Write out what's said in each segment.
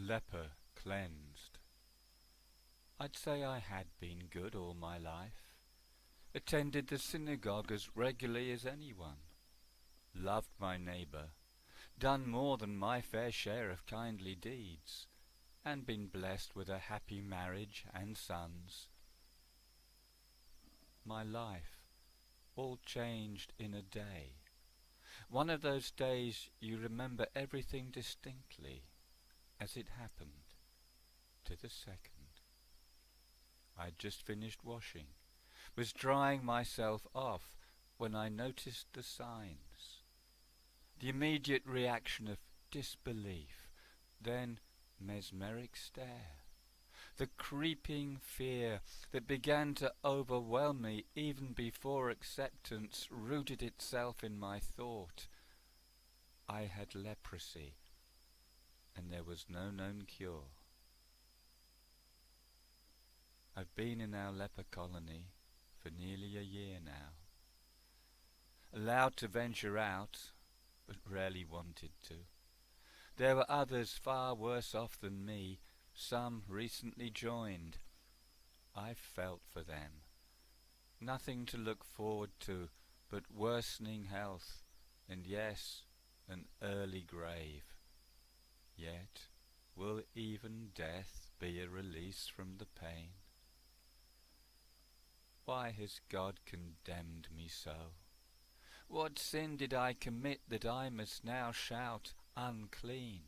Leper cleansed. I'd say I had been good all my life, attended the synagogue as regularly as anyone, loved my neighbour, done more than my fair share of kindly deeds, and been blessed with a happy marriage and sons. My life all changed in a day. One of those days you remember everything distinctly, as it happened, to the second. I'd just finished washing, was drying myself off, when I noticed the signs. The immediate reaction of disbelief, then mesmeric stare. The creeping fear that began to overwhelm me even before acceptance rooted itself in my thought. I had leprosy, and there was no known cure. I've been in our leper colony for nearly a year now. Allowed to venture out, but rarely wanted to. There were others far worse off than me, some recently joined. I've felt for them. Nothing to look forward to but worsening health, and yes, an early grave. Yet, will even death be a release from the pain? Why has God condemned me so? What sin did I commit that I must now shout unclean?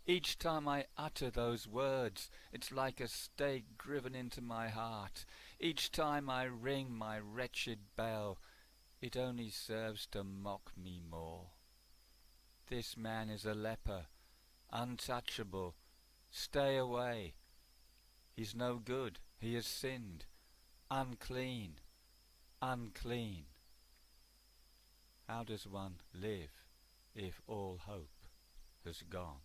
Each time I utter those words, it's like a stake driven into my heart. Each time I ring my wretched bell, it only serves to mock me more. This man is a leper, untouchable. Stay away. He's no good. He has sinned. Unclean. Unclean. How does one live if all hope has gone?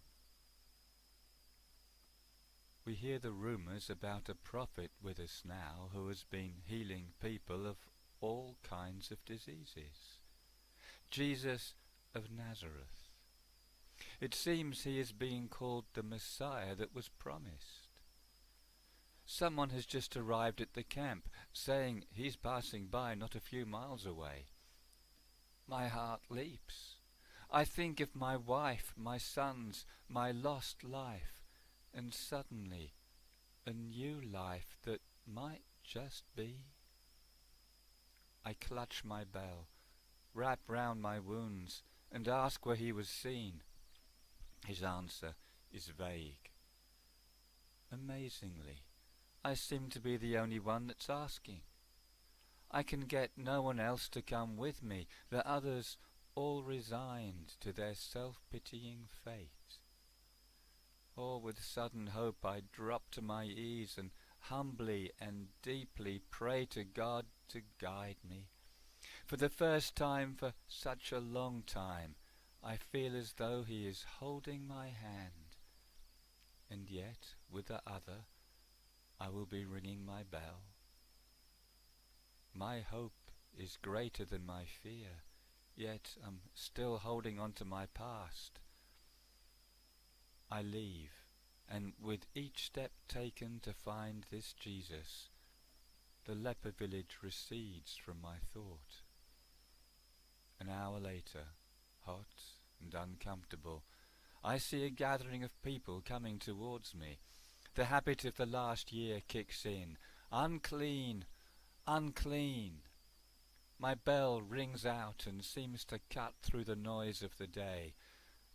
We hear the rumours about a prophet with us now who has been healing people of all kinds of diseases. Jesus of Nazareth. It seems he is being called the Messiah that was promised. Someone has just arrived at the camp, saying he's passing by not a few miles away. My heart leaps. I think of my wife, my sons, my lost life, and suddenly a new life that might just be. I clutch my bell, wrap round my wounds, and ask where he was seen. His answer is vague. Amazingly, I seem to be the only one that's asking. I can get no one else to come with me, the others all resigned to their self-pitying fate. Or with sudden hope I drop to my ease and humbly and deeply pray to God to guide me. For the first time for such a long time, I feel as though he is holding my hand, and yet with the other I will be ringing my bell. My hope is greater than my fear, yet I'm still holding on to my past. I leave, and with each step taken to find this Jesus, the leper village recedes from my thought. An hour later, hot and uncomfortable, I see a gathering of people coming towards me. The habit of the last year kicks in. Unclean, unclean. My bell rings out and seems to cut through the noise of the day.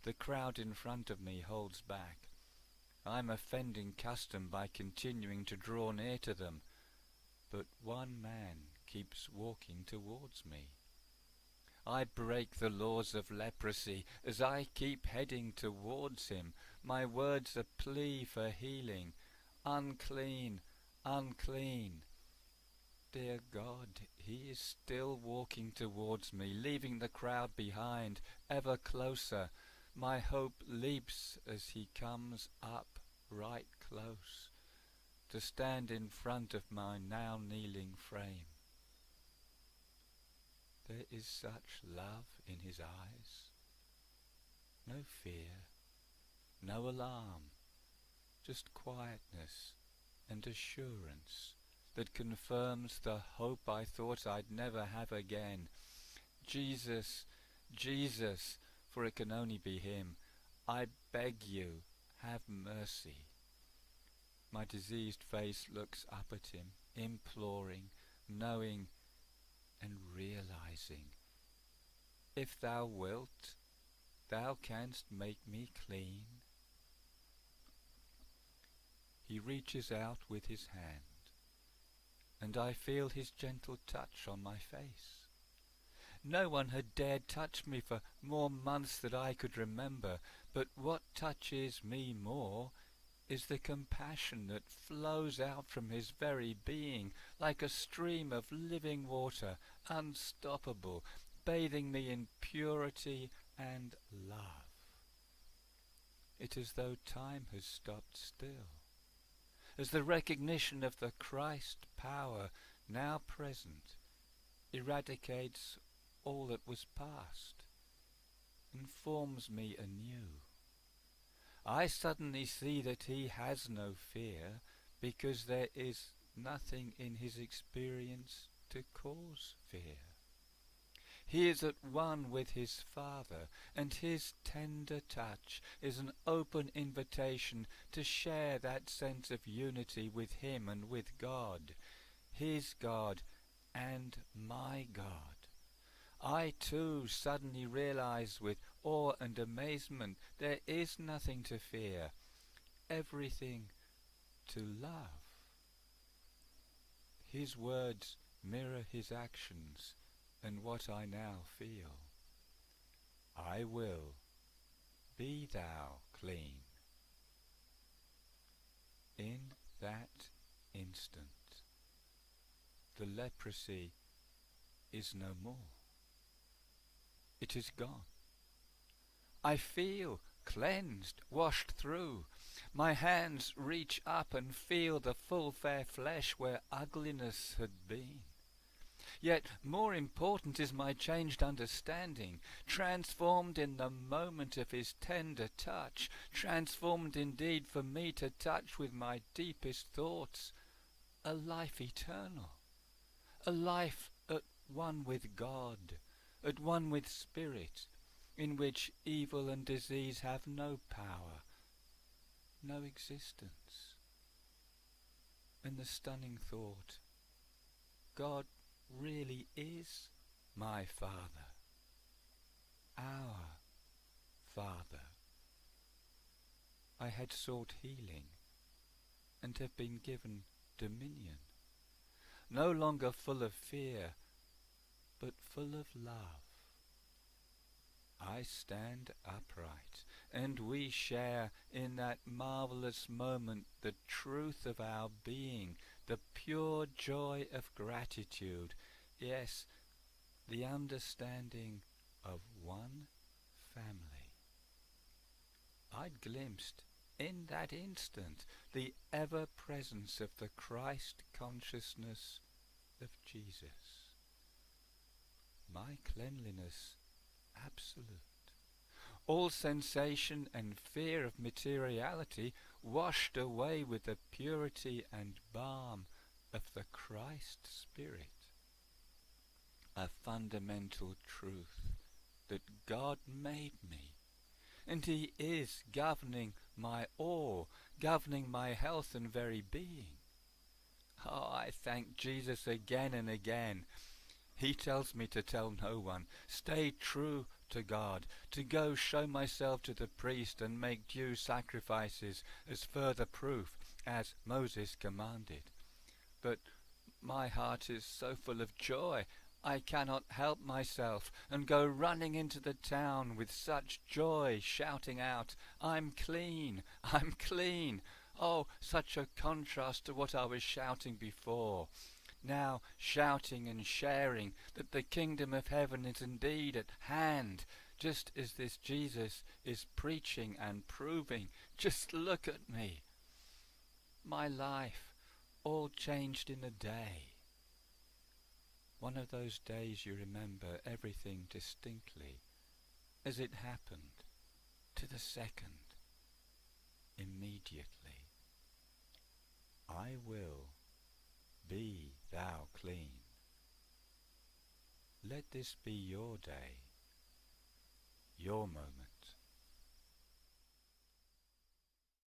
The crowd in front of me holds back. I'm offending custom by continuing to draw near to them, but one man keeps walking towards me. I break the laws of leprosy as I keep heading towards him. My words a plea for healing. Unclean, unclean. Dear God, he is still walking towards me, leaving the crowd behind, ever closer. My hope leaps as he comes up right close, to stand in front of my now kneeling frame. There is such love in his eyes. No fear, no alarm, just quietness and assurance that confirms the hope I thought I'd never have again. Jesus, Jesus, for it can only be him, I beg you, have mercy. My diseased face looks up at him, imploring, knowing and realizing. If thou wilt, thou canst make me clean. He reaches out with his hand, and I feel his gentle touch on my face. No one had dared touch me for more months than I could remember, but what touches me more is the compassion that flows out from his very being, like a stream of living water, unstoppable, bathing me in purity and love. It is as though time has stopped still, as the recognition of the Christ power now present eradicates all that was past and forms me anew. I suddenly see that he has no fear, because there is nothing in his experience to cause fear. He is at one with his Father, and his tender touch is an open invitation to share that sense of unity with him and with God, his God and my God. I too suddenly realize with awe and amazement there is nothing to fear, everything to love. His words mirror his actions and what I now feel. I will, be thou clean. In that instant, the leprosy is no more. It is gone. I feel cleansed, washed through. My hands reach up and feel the full fair flesh where ugliness had been. Yet more important is my changed understanding, transformed in the moment of his tender touch, transformed indeed for me to touch with my deepest thoughts a life eternal, a life at one with God, at one with Spirit, in which evil and disease have no power, no existence. And the stunning thought, God really is my Father, our Father. I had sought healing and have been given dominion, no longer full of fear, but full of love. I stand upright, and we share in that marvelous moment the truth of our being, the pure joy of gratitude, yes, the understanding of one family. I'd glimpsed in that instant the ever-presence of the Christ consciousness of Jesus. My cleanliness absolute. All sensation and fear of materiality washed away with the purity and balm of the Christ Spirit. A fundamental truth that God made me, and he is governing my all, governing my health and very being. Oh, I thank Jesus again and again. He tells me to tell no one, stay true to God, to go show myself to the priest and make due sacrifices as further proof, as Moses commanded. But my heart is so full of joy, I cannot help myself, and go running into the town with such joy, shouting out, I'm clean, I'm clean. Oh, such a contrast to what I was shouting before. Now shouting and sharing that the kingdom of heaven is indeed at hand, just as this Jesus is preaching and proving. Just look at me. My life all changed in a day. One of those days you remember everything distinctly, as it happened, to the second, immediately. thy will, be thou clean. Let this be your day,